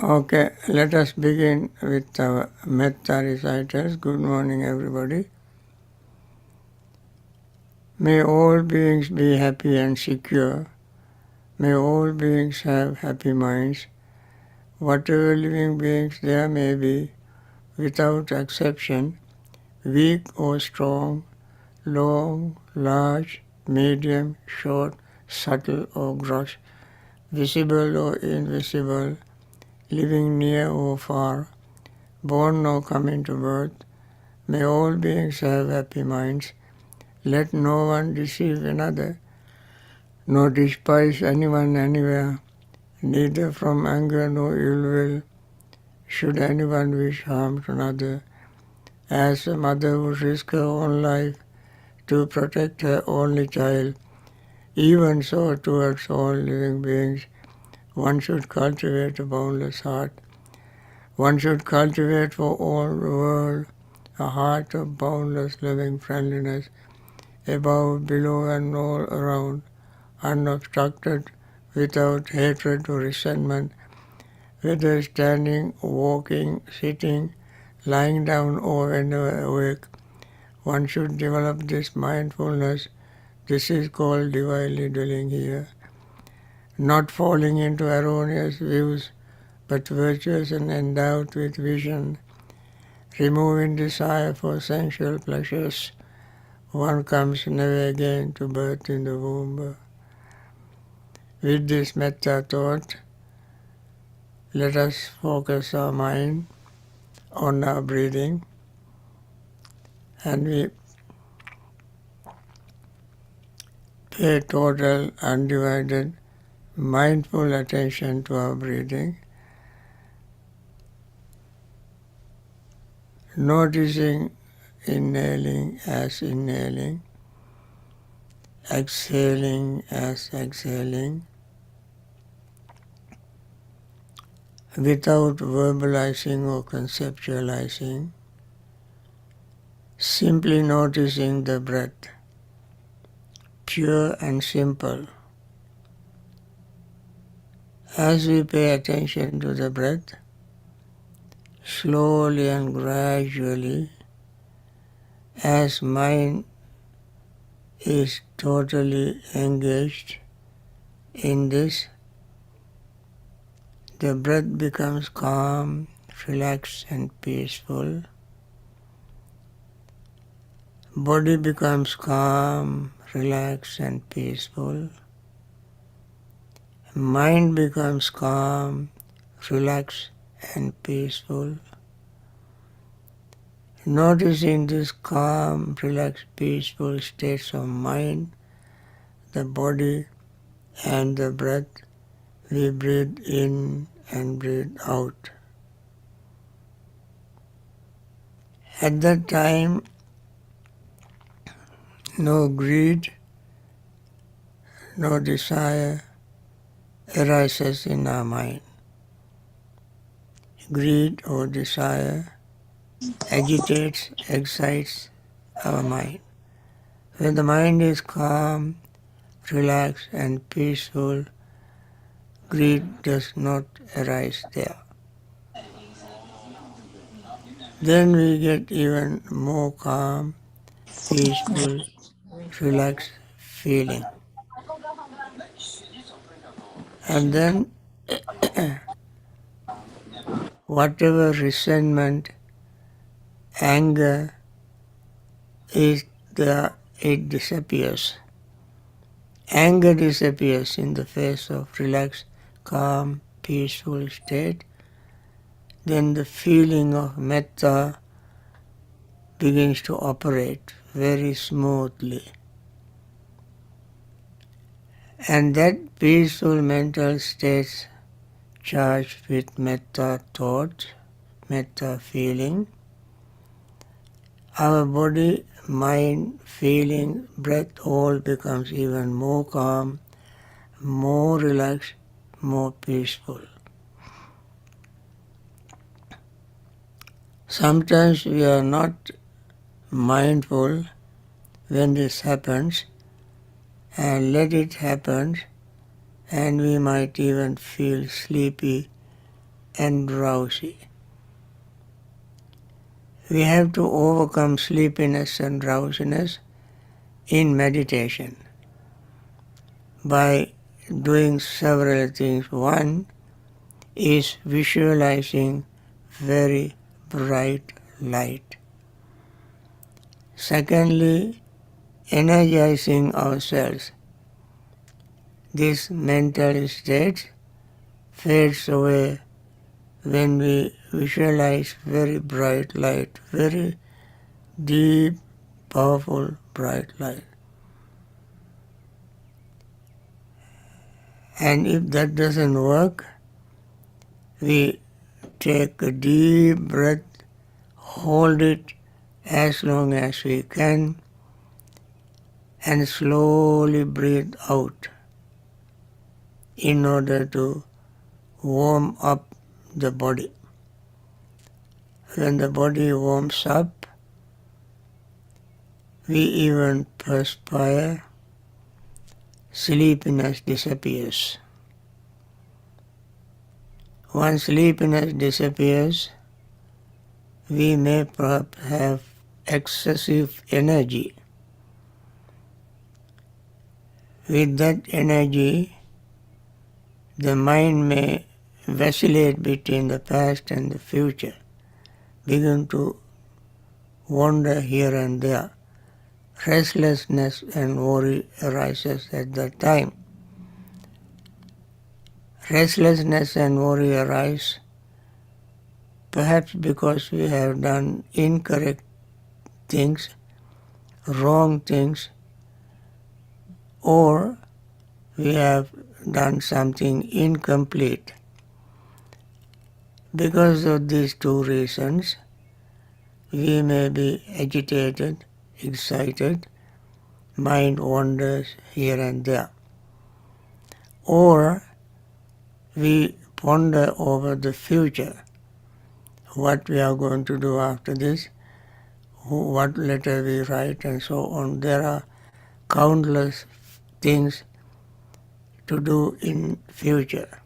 Okay, let us begin with our metta recitals. Good morning, everybody. May all beings be happy and secure. May all beings have happy minds. Whatever living beings there may be, without exception, weak or strong, long, large, medium, short, subtle or gross, visible or invisible, living near or far, born or coming to birth, may all beings have happy minds. Let no one deceive another, nor despise anyone anywhere, neither from anger nor ill will should anyone wish harm to another. As a mother would risk her own life to protect her only child, even so towards all living beings, one should cultivate a boundless heart. One should cultivate for all the world a heart of boundless loving friendliness, above, below and all around, unobstructed, without hatred or resentment, whether standing, walking, sitting, lying down or whenever awake. One should develop this mindfulness. This is called divinely dwelling here. Not falling into erroneous views, but virtuous and endowed with vision, removing desire for sensual pleasures, one comes never again to birth in the womb. With this metta thought, let us focus our mind on our breathing, and we pay total, undivided, mindful attention to our breathing, noticing inhaling as inhaling, exhaling as exhaling, without verbalizing or conceptualizing, simply noticing the breath, pure and simple. As we pay attention to the breath, slowly and gradually, as mind is totally engaged in this, the breath becomes calm, relaxed and peaceful. Body becomes calm, relaxed and peaceful. Mind becomes calm, relaxed and peaceful. Noticing this calm, relaxed, peaceful states of mind, the body and the breath, we breathe in and breathe out. At that time, no greed, no desire arises in our mind. Greed or desire agitates, excites our mind. When the mind is calm, relaxed and peaceful, greed does not arise there. Then we get even more calm, peaceful, relaxed feeling. And then whatever resentment, anger is there, it disappears. Anger disappears in the face of relaxed, calm, peaceful state. Then the feeling of metta begins to operate very smoothly. And that peaceful mental state charged with metta thought, metta feeling, our body, mind, feeling, breath all becomes even more calm, more relaxed, more peaceful. Sometimes we are not mindful when this happens, and let it happen, and we might even feel sleepy and drowsy. We have to overcome sleepiness and drowsiness in meditation by doing several things. One is visualizing very bright light. Secondly, energizing ourselves. This mental state fades away when we visualize very bright light, very deep, powerful, bright light. And if that doesn't work, we take a deep breath, hold it as long as we can, and slowly breathe out in order to warm up the body. When the body warms up, we even perspire, sleepiness disappears. Once sleepiness disappears, we may perhaps have excessive energy. With that energy, the mind may vacillate between the past and the future, begin to wander here and there. Restlessness and worry arises at that time. Restlessness and worry arise perhaps because we have done incorrect things, wrong things, or we have done something incomplete. Because of these two reasons, we may be agitated, excited, mind wanders here and there. Or we ponder over the future, what we are going to do after this, what letter we write, and so on. There are countless things to do in future.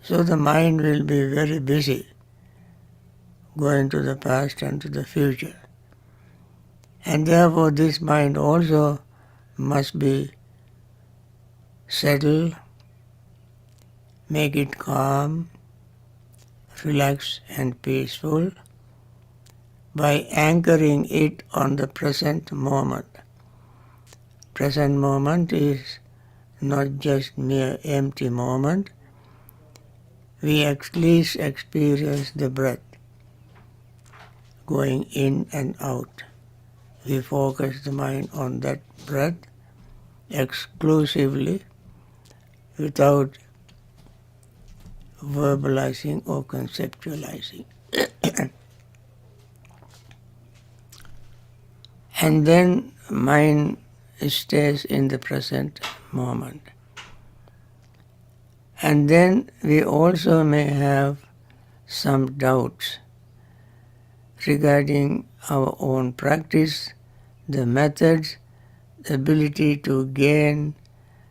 So the mind will be very busy going to the past and to the future. And therefore this mind also must be settled, make it calm, relaxed and peaceful by anchoring it on the present moment. Present moment is not just mere empty moment. We at least experience the breath going in and out. We focus the mind on that breath exclusively without verbalizing or conceptualizing. And then mind stays in the present moment. And then we also may have some doubts regarding our own practice, the methods, the ability to gain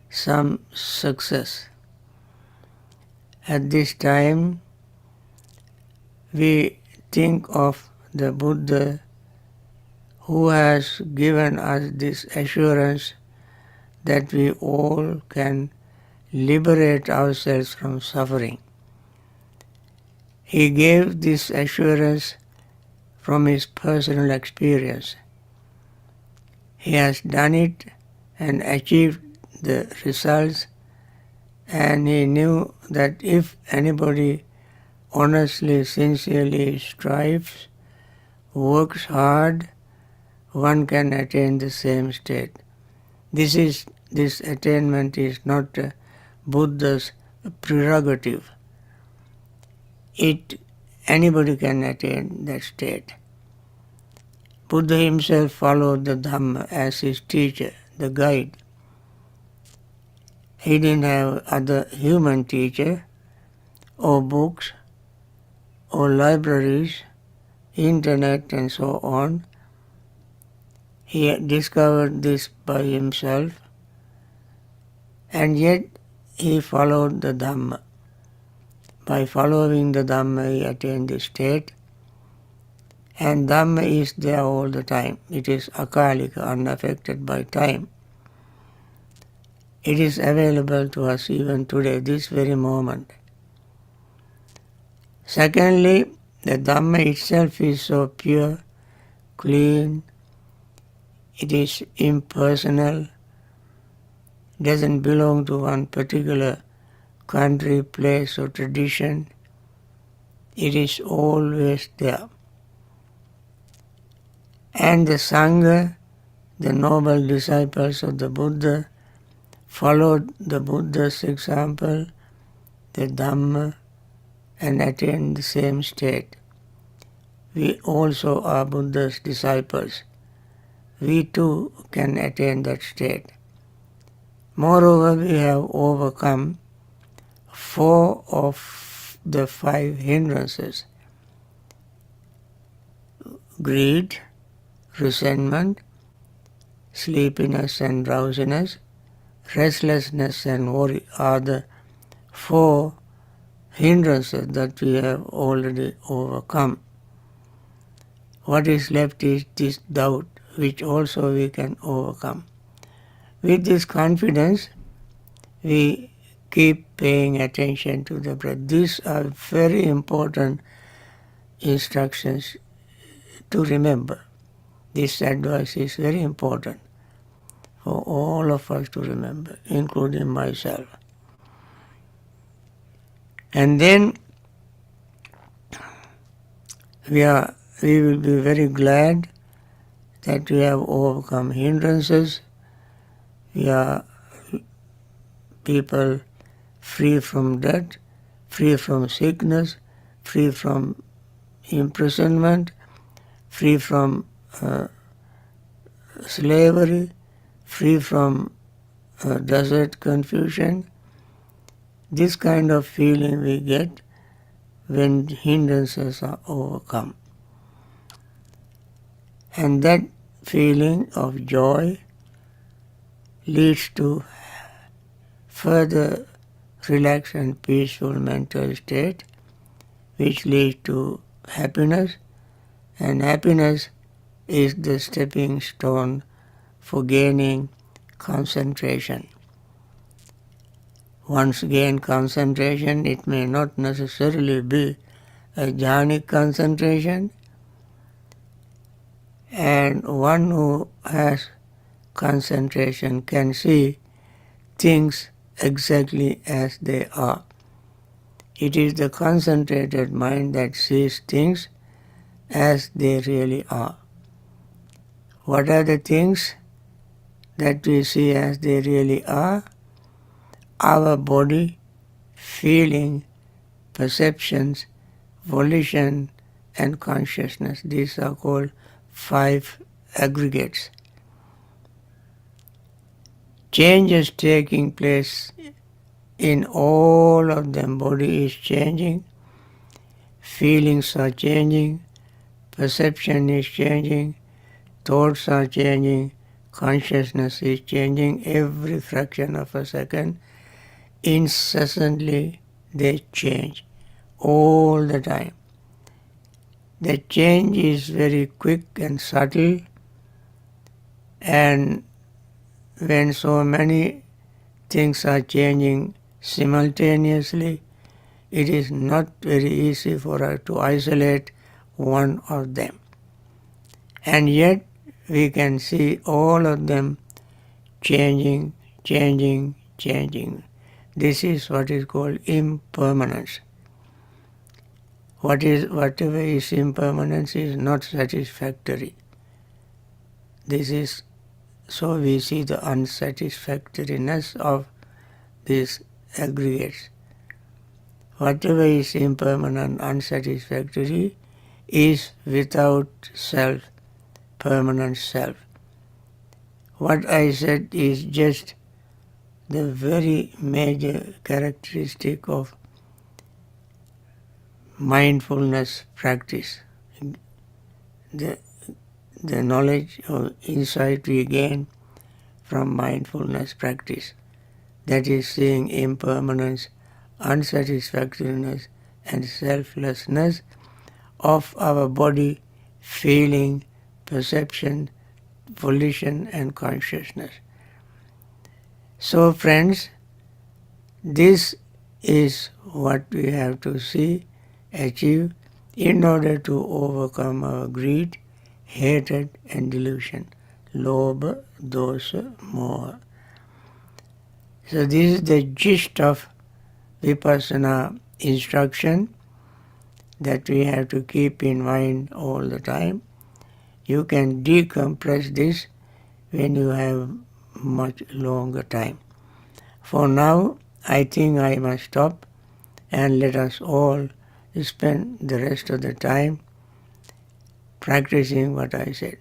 some success. At this time, we think of the Buddha who has given us this assurance that we all can liberate ourselves from suffering. He gave this assurance from his personal experience. He has done it and achieved the results, and he knew that if anybody honestly, sincerely strives, works hard, one can attain the same state. This attainment is not Buddha's prerogative. Anybody can attain that state. Buddha himself followed the Dhamma as his teacher, the guide. He didn't have other human teacher or books or libraries, internet and so on. He had discovered this by himself, and yet he followed the Dhamma. By following the Dhamma, we attain this state. And Dhamma is there all the time. It is akalika, unaffected by time. It is available to us even today, this very moment. Secondly, the Dhamma itself is so pure, clean, it is impersonal, doesn't belong to one particular country, place or tradition. It is always there. And the Sangha, the noble disciples of the Buddha, followed the Buddha's example, the Dhamma, and attained the same state. We also are Buddha's disciples. We too can attain that state. Moreover, we have overcome 4 of the 5 hindrances: greed, resentment, sleepiness and drowsiness, restlessness and worry are the 4 hindrances that we have already overcome. What is left is this doubt, which also we can overcome. With this confidence, we keep paying attention to the breath. These are very important instructions to remember. This advice is very important for all of us to remember, including myself. And then we will be very glad that we have overcome hindrances. We are people free from death, free from sickness, free from imprisonment, free from slavery, free from desert confusion. This kind of feeling we get when hindrances are overcome. And that feeling of joy leads to further relaxed and peaceful mental state, which leads to happiness, and happiness is the stepping stone for gaining concentration. Once gain concentration, it may not necessarily be a jhanic concentration, and one who has concentration can see things exactly as they are. It is the concentrated mind that sees things as they really are. What are the things that we see as they really are? Our body, feeling, perceptions, volition, and consciousness. These are called 5 aggregates. Change is taking place in all of them. Body is changing, feelings are changing, perception is changing, thoughts are changing, consciousness is changing every fraction of a second. Incessantly they change all the time. The change is very quick and subtle, and when so many things are changing simultaneously, it is not very easy for us to isolate one of them. And yet we can see all of them changing, changing, changing. This is what is called impermanence. Whatever is impermanence is not satisfactory. So we see the unsatisfactoriness of these aggregates. Whatever is impermanent, unsatisfactory, is without self, permanent self. What I said is just the very major characteristic of mindfulness practice. The knowledge or insight we gain from mindfulness practice, that is seeing impermanence, unsatisfactoriness, and selflessness of our body, feeling, perception, volition and consciousness. So friends, this is what we have to see, achieve in order to overcome our greed, hatred and delusion, lobha, dosa, moha. So this is the gist of vipassana instruction that we have to keep in mind all the time. You can decompress this when you have much longer time. For now, I think I must stop and let us all spend the rest of the time practicing what I said.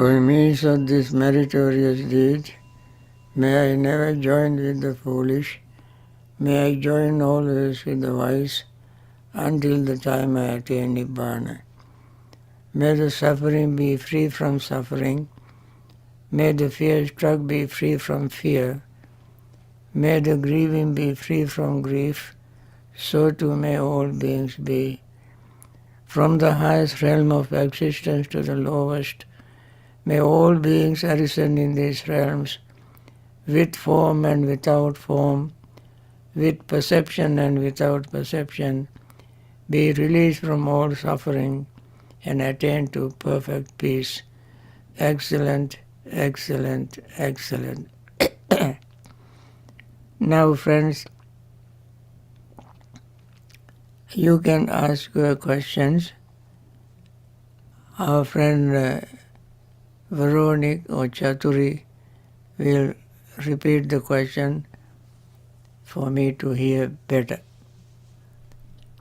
For means of this meritorious deed, may I never join with the foolish, may I join always with the wise, until the time I attain Nibbana. May the suffering be free from suffering, may the fear-struck be free from fear, may the grieving be free from grief, so too may all beings be. From the highest realm of existence to the lowest, may all beings arisen in these realms, with form and without form, with perception and without perception, be released from all suffering and attain to perfect peace. Excellent, excellent, excellent. Now, friends, you can ask your questions. Our friend Veronica or Chaturi will repeat the question for me to hear better.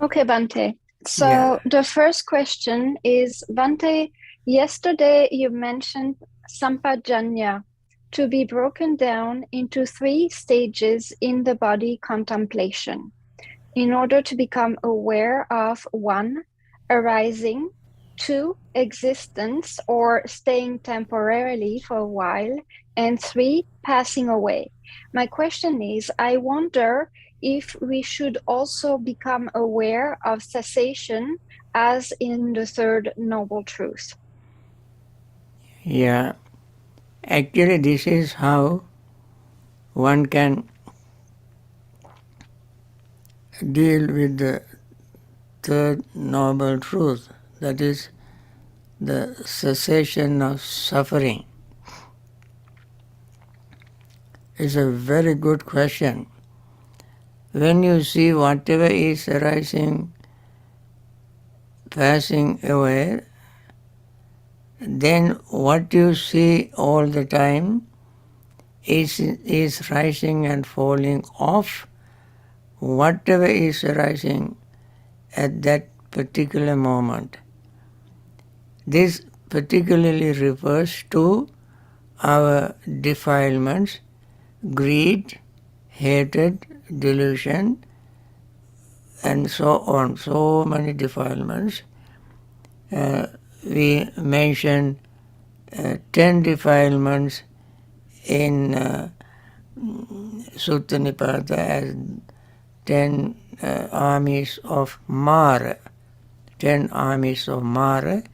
Okay, Bhante. So Yeah. the first question is, Bhante, yesterday you mentioned sampajanya to be broken down into 3 stages in the body contemplation in order to become aware of 1, arising, 2, existence or staying temporarily for a while, and 3, passing away. My question is, I wonder if we should also become aware of cessation as in the third noble truth. Yeah. Actually, this is how one can deal with the third noble truth, that is the cessation of suffering. It's a very good question. When you see whatever is arising, passing away, then what you see all the time is rising and falling off whatever is arising at that particular moment. This particularly refers to our defilements, greed, hatred, delusion, and so on. So many defilements. We mentioned 10 defilements in Sutta Nipata as 10 armies of Mara. 10 armies of Mara.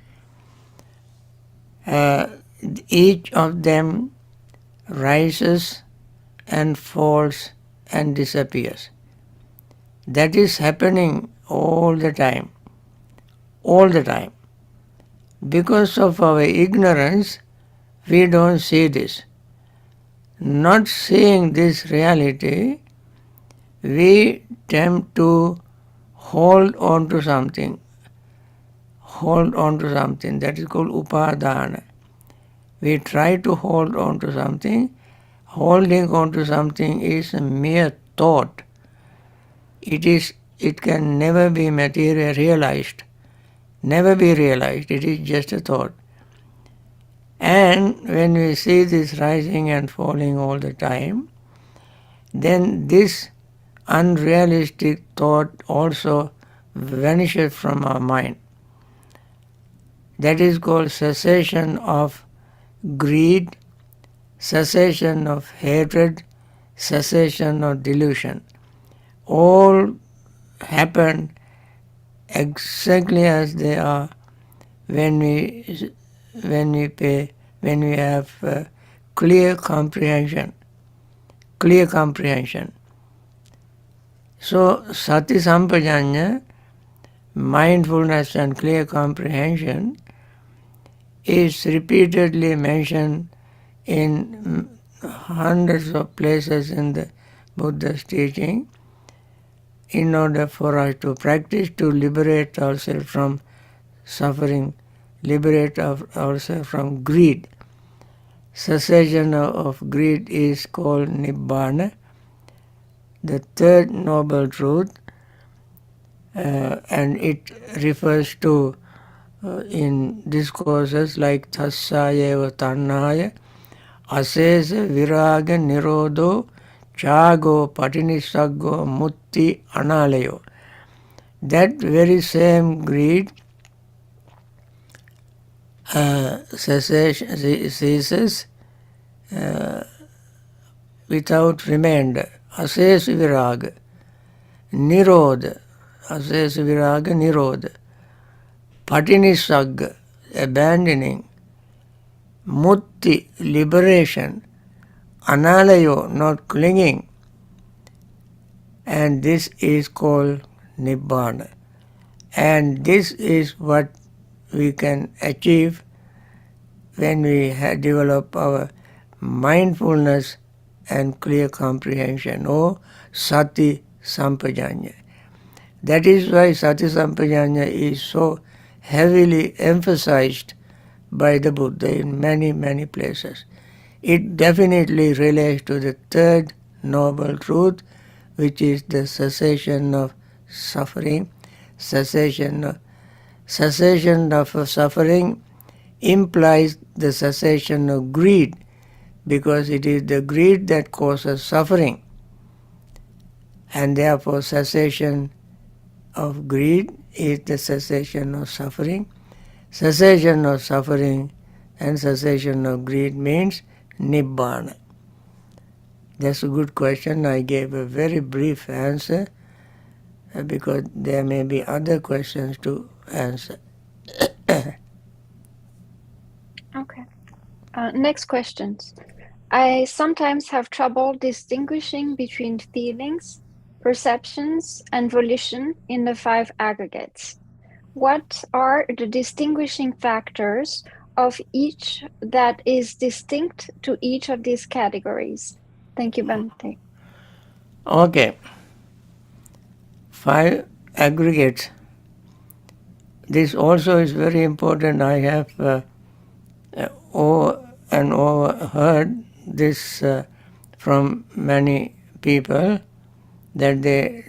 Each of them rises and falls and disappears. That is happening all the time. All the time. Because of our ignorance, we don't see this. Not seeing this reality, we tend to hold on to something. Hold on to something. That is called upadana. We try to hold on to something. Holding on to something is a mere thought. It can never be realized. Never be realized. It is just a thought. And when we see this rising and falling all the time, then this unrealistic thought also vanishes from our mind. That is called cessation of greed, cessation of hatred, cessation of delusion. All happen exactly as they are when we have clear comprehension. Clear comprehension. So sati sampajanya, mindfulness and clear comprehension, is repeatedly mentioned in hundreds of places in the Buddha's teaching in order for us to practice to liberate ourselves from suffering, liberate ourselves from greed. Cessation of greed is called Nibbana, the third noble truth, and it refers to in discourses like Tassayeva Tannaya, Asesa Viraga Nirodho Chago Patinisaggo Mutti Analayo. That very same greed ceases without remainder. Asesa Viraga Nirodha. Asesa Viraga Nirodha. Patinisagga, abandoning. Mutti, liberation. Analayo, not clinging. And this is called Nibbana. And this is what we can achieve when we develop our mindfulness and clear comprehension, or Sati Sampajanya. That is why Sati Sampajanya is so heavily emphasized by the Buddha in many, many places. It definitely relates to the third noble truth, which is the cessation of suffering. Cessation of suffering implies the cessation of greed, because it is the greed that causes suffering. And therefore cessation of greed is the cessation of suffering. Cessation of suffering and cessation of greed means Nibbana. That's a good question. I gave a very brief answer because there may be other questions to answer. Okay. Next questions. I sometimes have trouble distinguishing between feelings, perceptions, and volition in the five aggregates. What are the distinguishing factors of each that is distinct to each of these categories? Thank you, Bhante. Okay. 5 aggregates. This also is very important. I have overheard this from many people, that they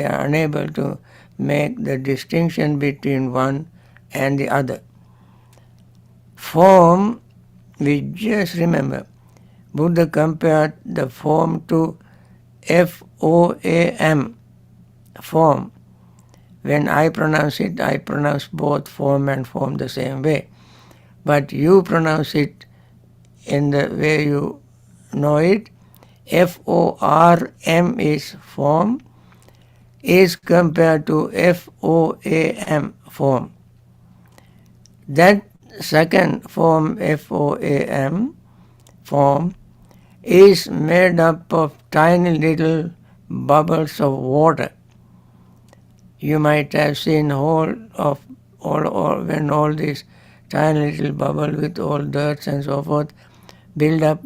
are unable to make the distinction between one and the other. Form, we just remember, Buddha compared the form to FOAM, form. When I pronounce it, I pronounce both form and form the same way. But you pronounce it in the way you know it. FORM is form, is compared to FOAM, form. That second form, FOAM, form, is made up of tiny little bubbles of water. You might have seen when all these tiny little bubbles with all dirts and so forth build up.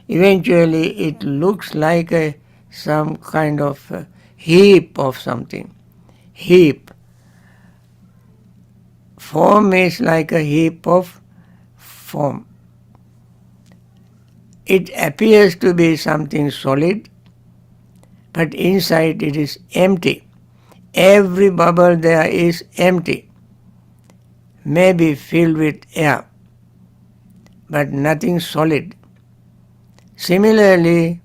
Eventually it looks like some kind of heap of something. Heap. Form is like a heap of form. It appears to be something solid, but inside it is empty. Every bubble there is empty, maybe filled with air, but nothing solid. Similarly,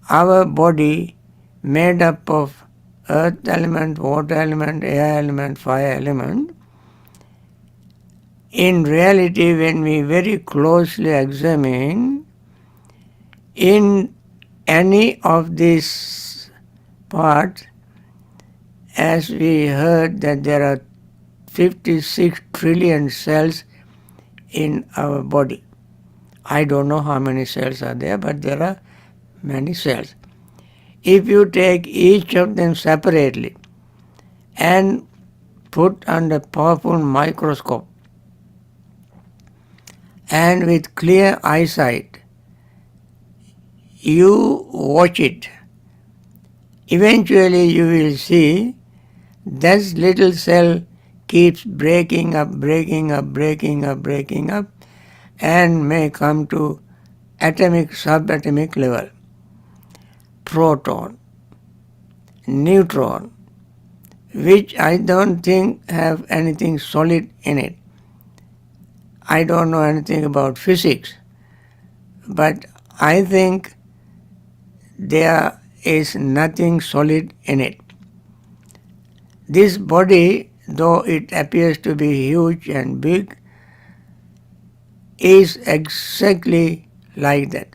our body, made up of earth element, water element, air element, fire element, in reality, when we very closely examine, in any of these parts, as we heard that there are 56 trillion cells in our body. I don't know how many cells are there, but there are many cells. If you take each of them separately and put under powerful microscope and with clear eyesight, you watch it, eventually you will see this little cell keeps breaking up, and may come to atomic, subatomic level. Proton, neutron, which I don't think have anything solid in it. I don't know anything about physics, but I think there is nothing solid in it. This body, though it appears to be huge and big, is exactly like that,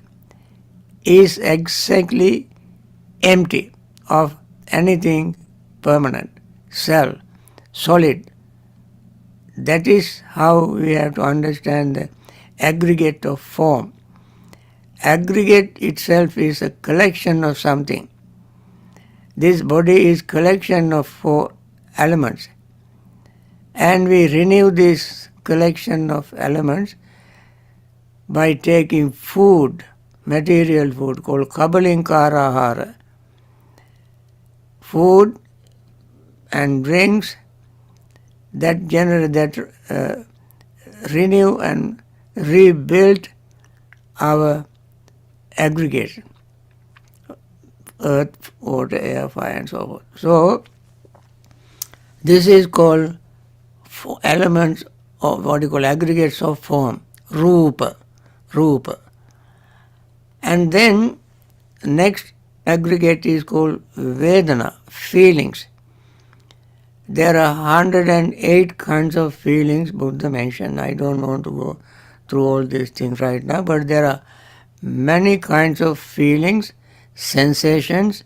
is exactly empty of anything permanent, self, solid. That is how we have to understand the aggregate of form. Aggregate itself is a collection of something. This body is collection of 4 elements. And we renew this collection of elements by taking food, material food called kabbalinkarahara. Food and drinks that generate, that renew and rebuild our aggregation, earth, water, air, fire, and so forth. So this is called elements of what you call aggregates of form, rupa. And then next aggregate is called vedana, feelings. There are 108 kinds of feelings Buddha mentioned. I don't want to go through all these things right now, but there are many kinds of feelings, sensations.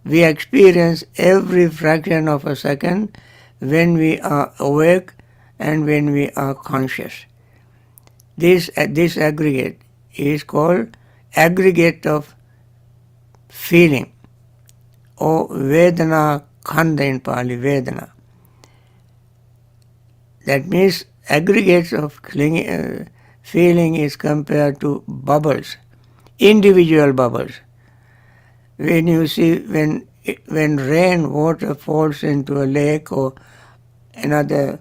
We experience every fraction of a second when we are awake and when we are conscious. This aggregate is called aggregate of feeling, or Vedana Khanda in Pali, Vedana. That means aggregates of feeling is compared to bubbles, individual bubbles. When you see, when rain water falls into a lake or another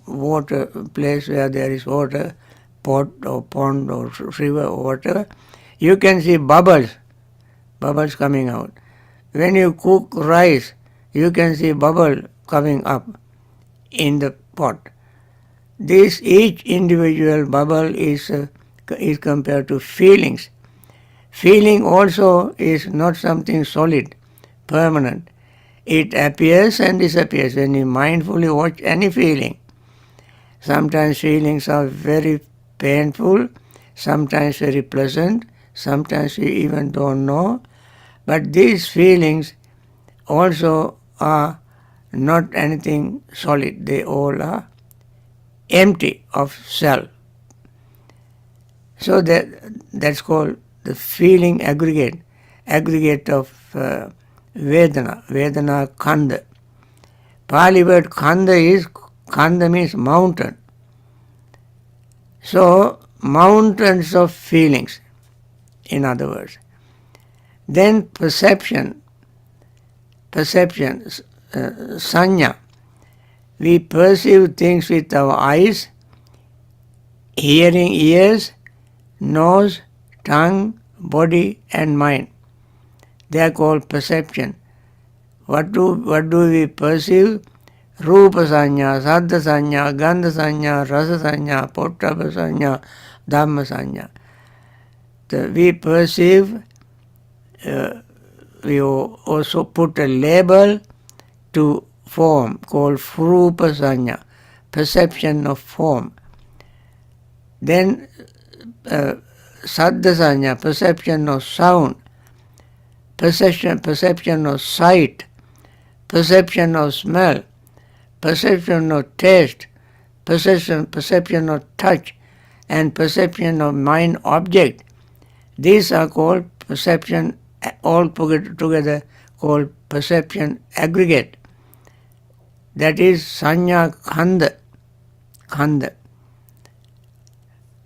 water place where there is water, pot or pond or river or whatever, you can see bubbles coming out. When you cook rice, you can see bubble coming up in the pot. This each individual bubble is compared to feelings. Feeling also is not something solid, permanent. It appears and disappears when you mindfully watch any feeling. Sometimes feelings are very painful, sometimes very pleasant, sometimes we even don't know. But these feelings also are not anything solid. They all are empty of self. So that's called the feeling aggregate of Vedana Khanda. Pali word Khanda means mountain. So mountains of feelings, in other words. Then perception, sanya. We perceive things with our eyes, hearing ears, nose, tongue, body and mind. They are called perception. What do we perceive? Rupa sanya, saddha sanya, gandha sanya, rasa sanya, pottabha sanya, dhamma sanya. We perceive, we also put a label to form called rupa sanya, perception of form. Then saddha sanya, perception of sound, perception of sight, perception of smell, perception of taste, perception of touch, and perception of mind object. These are called perception, all together called perception aggregate. That is sanya khanda,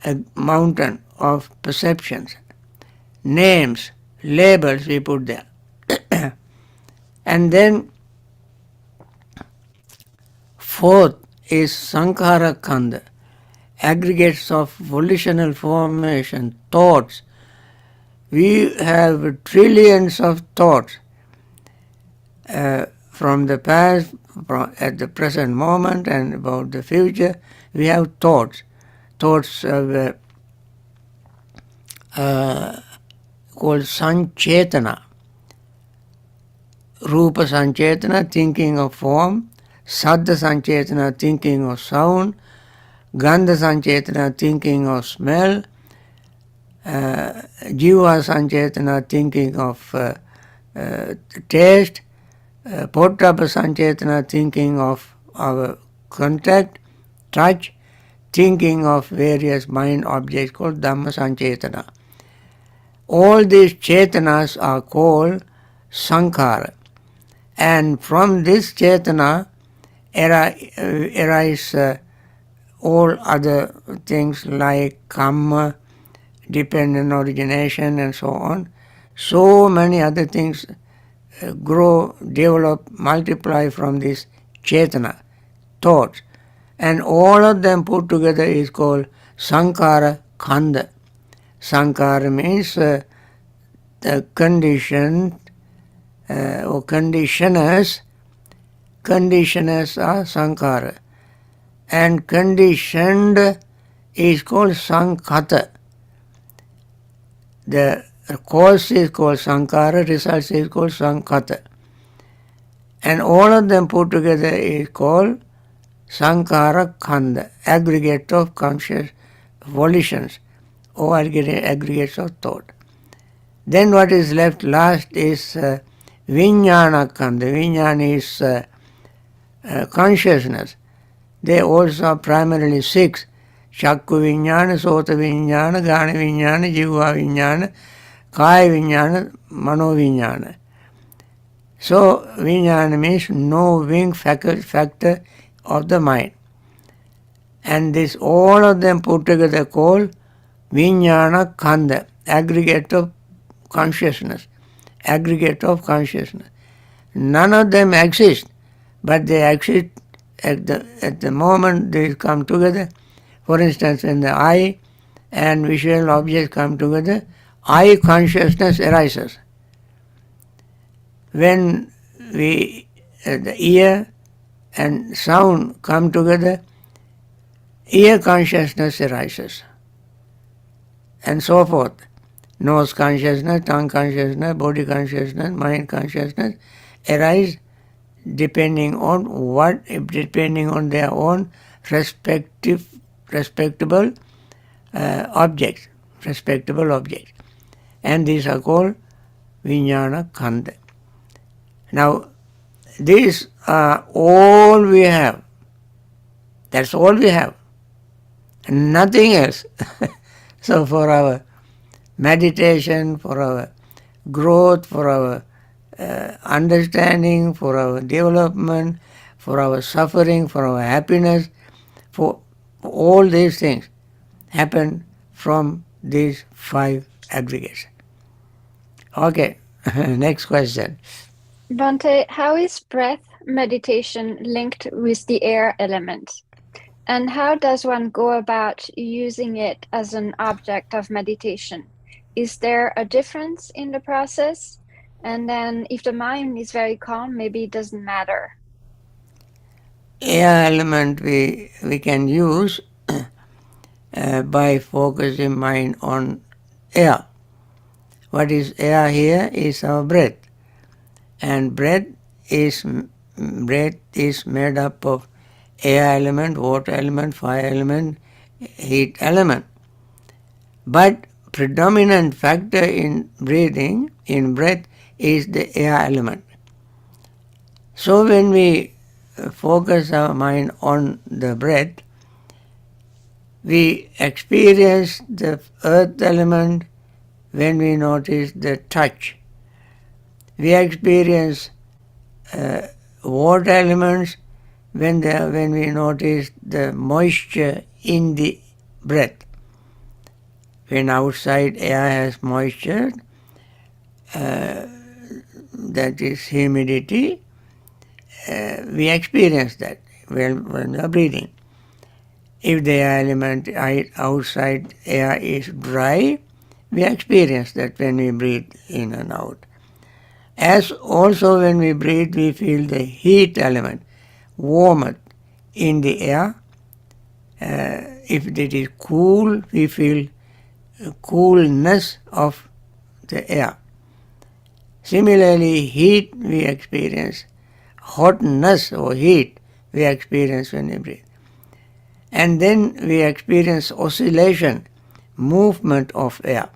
a mountain of perceptions. Names, labels we put there. And then fourth is sankhara khanda, aggregates of volitional formation, thoughts. We have trillions of thoughts, from the past, at the present moment, and about the future. We have thoughts. Thoughts of, called sanchetana. Rupa sanchetana, thinking of form. Saddha sanchetana, thinking of sound. Gandha sanchetana, thinking of smell. Jiva sanchetana, thinking of taste. Pottabha sanchetana, thinking of our contact, touch, thinking of various mind objects called Dhamma sanchetana. All these chetanas are called sankhara. And from this chetana arise all other things like karma, dependent origination, and so on. So many other things grow, develop, multiply from this chetana, thoughts. And all of them put together is called sankhara khanda. Sankhara means the condition or conditioners. Conditioners are sankhara. And conditioned is called sankhata. The cause is called sankhara, result is called sankhata. And all of them put together is called sankhara khanda, aggregate of conscious volitions or aggregates of thought. Then what is left last is vijnana khanda. Vijnana is consciousness. They also are primarily six. Chakku vijnana, sota vijnana, gana vijnana, jiva vijnana, kaya vijnana, mano vijnana. So vijnana means knowing factor of the mind. And this all of them put together called vijnana khanda, aggregate of consciousness. Aggregate of consciousness. None of them exist, but they exist at the moment they come together. For instance, when the eye and visual objects come together, eye consciousness arises. When the ear and sound come together, ear consciousness arises. And so forth. Nose consciousness, tongue consciousness, body consciousness, mind consciousness arise depending on their own respectable objects. And these are called vijnana khanda. Now, these are all we have. That's all we have. Nothing else. So for our meditation, for our growth, for our understanding, for our development, for our suffering, for our happiness, for all these things happen from these five aggregates. Okay, next question. Bhante, how is breath meditation linked with the air element? And how does one go about using it as an object of meditation? Is there a difference in the process? And then if the mind is very calm, maybe it doesn't matter. Air element we can use by focusing mind on air. What is air here is our breath. And breath is made up of air element, water element, fire element, heat element. But predominant factor in breath, is the air element. So when we focus our mind on the breath, we experience the earth element when we notice the touch. We experience water elements when we notice the moisture in the breath. When outside air has moisture, that is humidity, we experience that when we are breathing. If the element outside air is dry, we experience that when we breathe in and out. As also when we breathe, we feel the heat element, warmth in the air. If it is cool, we feel coolness of the air. Similarly, heat we experience, hotness or heat we experience when we breathe. And then we experience oscillation, movement of air.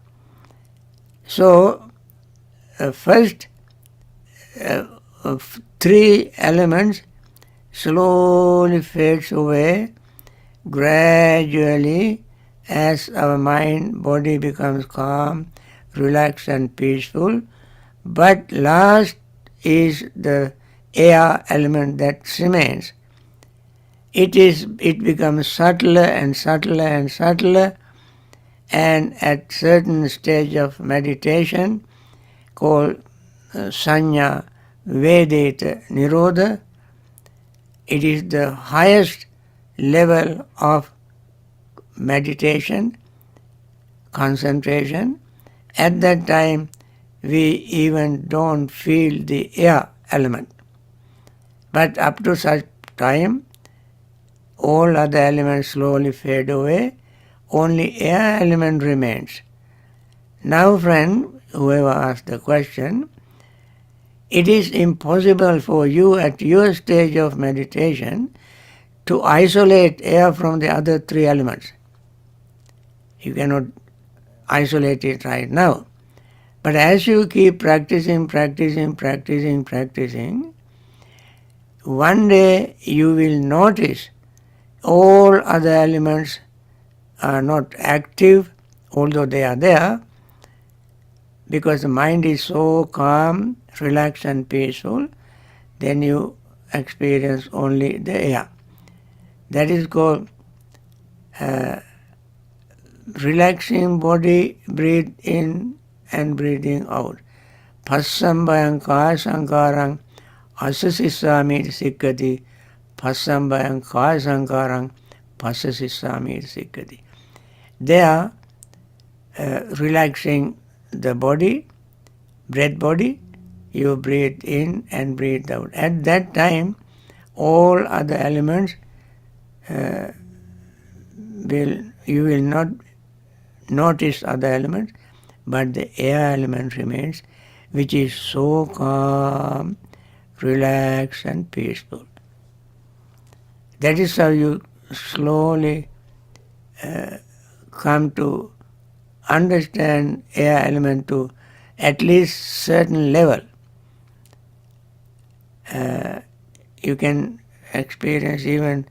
So, first of three elements slowly fades away gradually as our mind, body becomes calm, relaxed and peaceful. But last is the air element that remains. It becomes subtler and subtler and subtler, and at certain stage of meditation called Sanya Vedita Nirodha, it is the highest level of meditation, concentration. At that time, we even don't feel the air element. But up to such time, all other elements slowly fade away, only air element remains. Now, friend, whoever asked the question, it is impossible for you at your stage of meditation to isolate air from the other three elements. You cannot isolate it right now. But as you keep practicing, one day you will notice all other elements are not active, although they are there, because the mind is so calm, relaxed and peaceful, then you experience only the air. That is called relaxing body, breathe in and breathing out. Passambayang kaya sankarang asasisami sikkati. Passambayang kaya sankarang pasasisami sikkati. They are relaxing the body, breath body, you breathe in and breathe out. At that time, all other elements you will not notice other elements, but the air element remains, which is so calm, relaxed and peaceful. That is how you slowly come to understand air element to at least certain level. You can experience even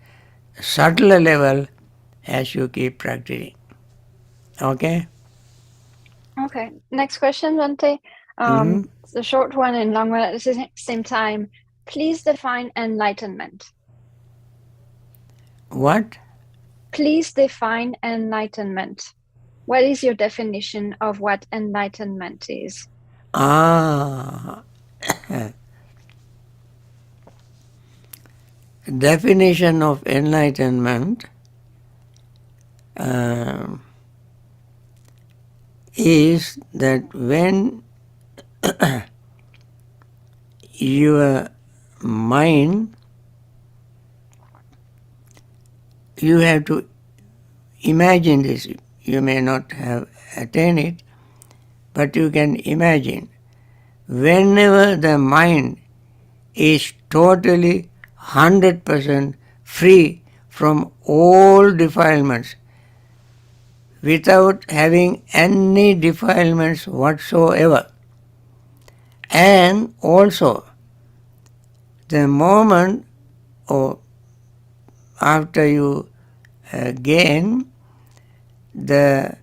subtler level as you keep practicing. Okay? Okay. Next question, Bhante. It's a short one and long one at the same time. Please define enlightenment. What? Please define enlightenment. What is your definition of what enlightenment is? Definition of enlightenment is that when your mind, you have to imagine this. You may not have attained it, but you can imagine. Whenever the mind is totally 100% free from all defilements, without having any defilements whatsoever, and also the moment or after you gain the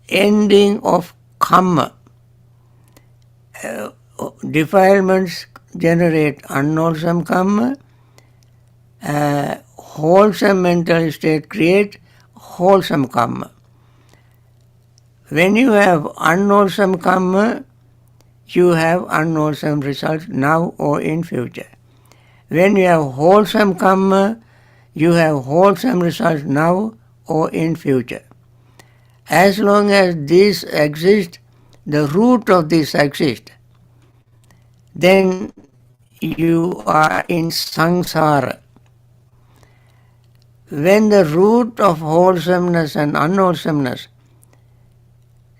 ending of karma, defilements generate unwholesome karma, wholesome mental state create wholesome karma. When you have unwholesome karma, you have unwholesome results now or in future. When you have wholesome karma, you have wholesome results now or in future. As long as this exists, the root of this exists, then you are in samsara. When the root of wholesomeness and unwholesomeness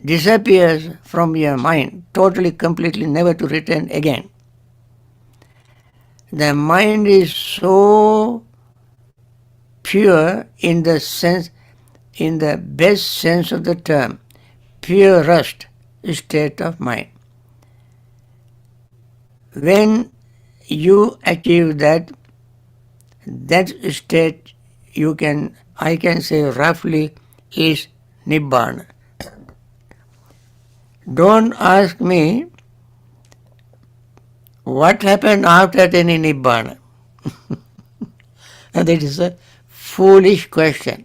disappears from your mind, totally, completely, never to return again, the mind is so pure in the sense, in the best sense of the term, purest state of mind. When you achieve that state, I can say roughly, is Nibbana. Don't ask me what happened after attaining Nibbana. And that is a foolish question,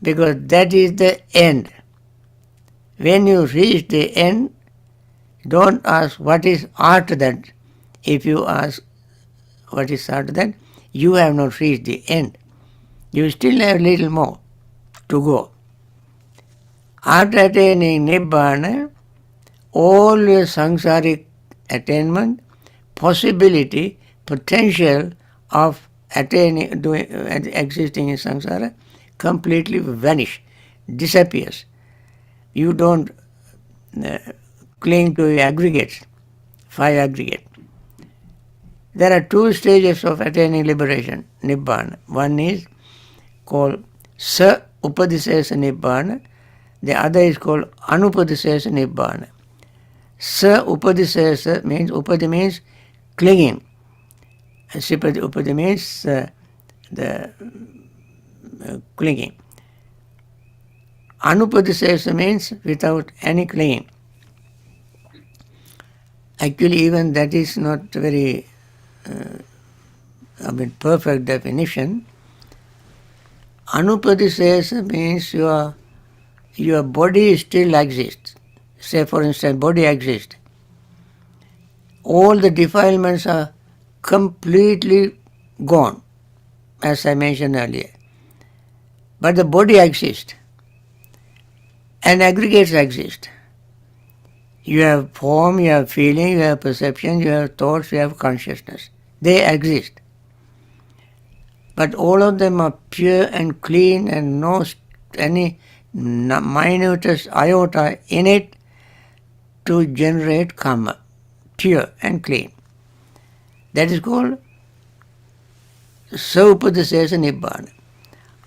because that is the end. When you reach the end, don't ask what is after that. If you ask what is after that, you have not reached the end. You still have a little more to go. After attaining Nibbana, all your samsaric attainment, possibility, potential of attaining, existing in samsara completely vanish, disappears. You don't cling to aggregates, 5 aggregates. There are 2 stages of attaining liberation, Nibbana. One is called Sa-Upadisesa Nibbana. The other is called Anupadisesa Nibbana. Sa-Upadisesa means, Upadi means clinging. Upadi means the clinging. Anupadisesa means without any clinging. Actually, even that is not very perfect definition. Anupadisesa means your body still exists. Say, for instance, body exists. All the defilements are completely gone, as I mentioned earlier. But the body exists, and aggregates exist. You have form, you have feeling, you have perception, you have thoughts, you have consciousness. They exist. But all of them are pure and clean, and no any minutest iota in it to generate karma. Pure and clean. That is called Saupadisesa Nibbana.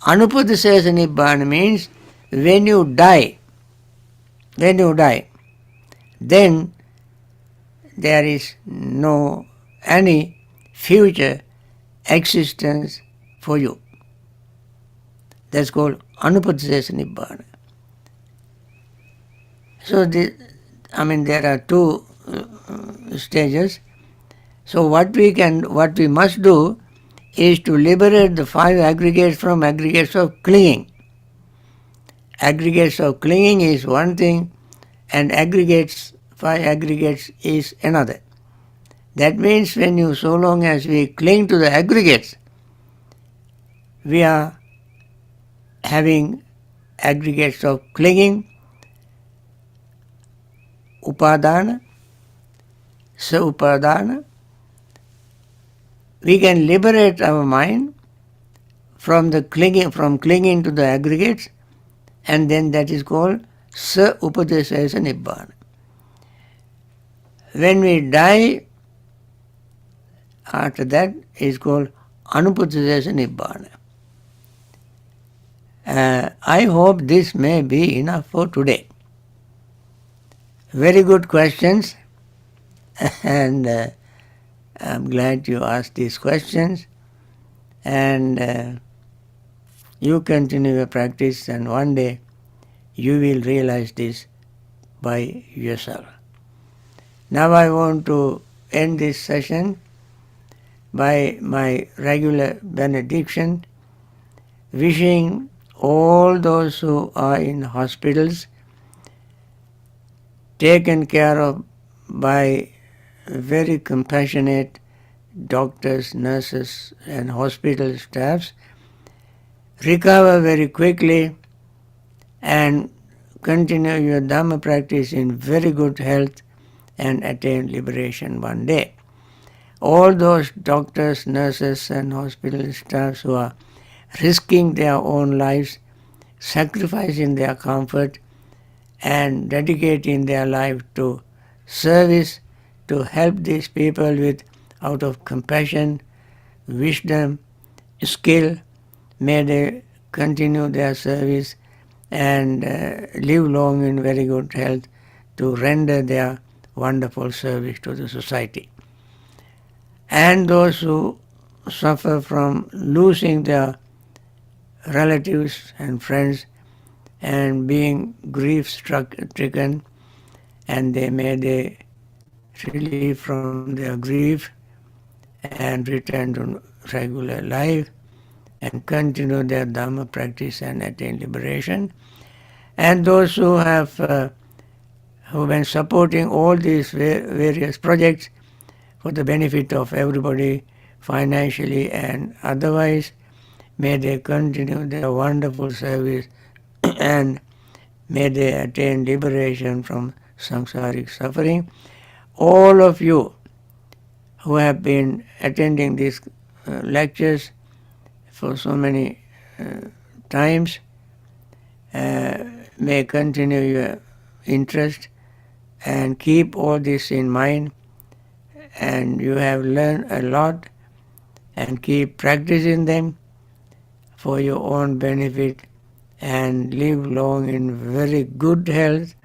Anupadisesa Nibbana means when you die, then there is no any future existence for you. That's called Anupadisesa Nibbana. So there are 2 stages. So what we must do is to liberate the 5 aggregates from aggregates of clinging. Aggregates of clinging is one thing, and 5 aggregates is another. That means so long as we cling to the aggregates, we are having aggregates of clinging, upadana, sa-upadana. We can liberate our mind from clinging to the aggregates, and then that is called sa-upadesesa nibbana. When we die, after that is called anupadesesa nibbana. I hope this may be enough for today. Very good questions, and I'm glad you asked these questions, and you continue your practice, and one day you will realize this by yourself. Now I want to end this session by my regular benediction, wishing all those who are in hospitals, taken care of by very compassionate doctors, nurses, and hospital staffs, recover very quickly and continue your Dhamma practice in very good health and attain liberation one day. All those doctors, nurses and hospital staffs who are risking their own lives, sacrificing their comfort and dedicating their life to service to help these people with out of compassion, wisdom, skill, may they continue their service and live long in very good health to render their wonderful service to the society. And those who suffer from losing their relatives and friends and being grief stricken, and they relieve from their grief and return to regular life and continue their Dhamma practice and attain liberation. And those who have been supporting all these various projects for the benefit of everybody, financially and otherwise, may they continue their wonderful service and may they attain liberation from samsaric suffering. All of you who have been attending these lectures for so many times may continue your interest and keep all this in mind, and you have learned a lot, and keep practicing them for your own benefit and live long in very good health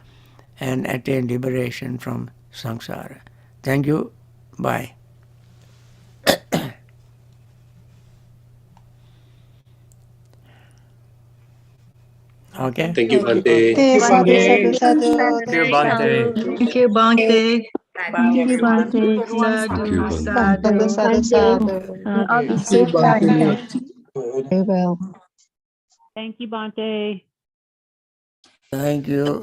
and attain liberation from samsara. Thank you. Bye. Okay? Thank you, Bhante. Thank you, Bhante, Bhante. sadhu, Thank you, Bhante. Thank you, Bhante. Thank you, Bhante. Sadhu, Sadhu, sadhu. sadhu, sadhu. All be Thank you, safe, Bhante. Bhante. Very well. Thank you, Bhante. Thank you.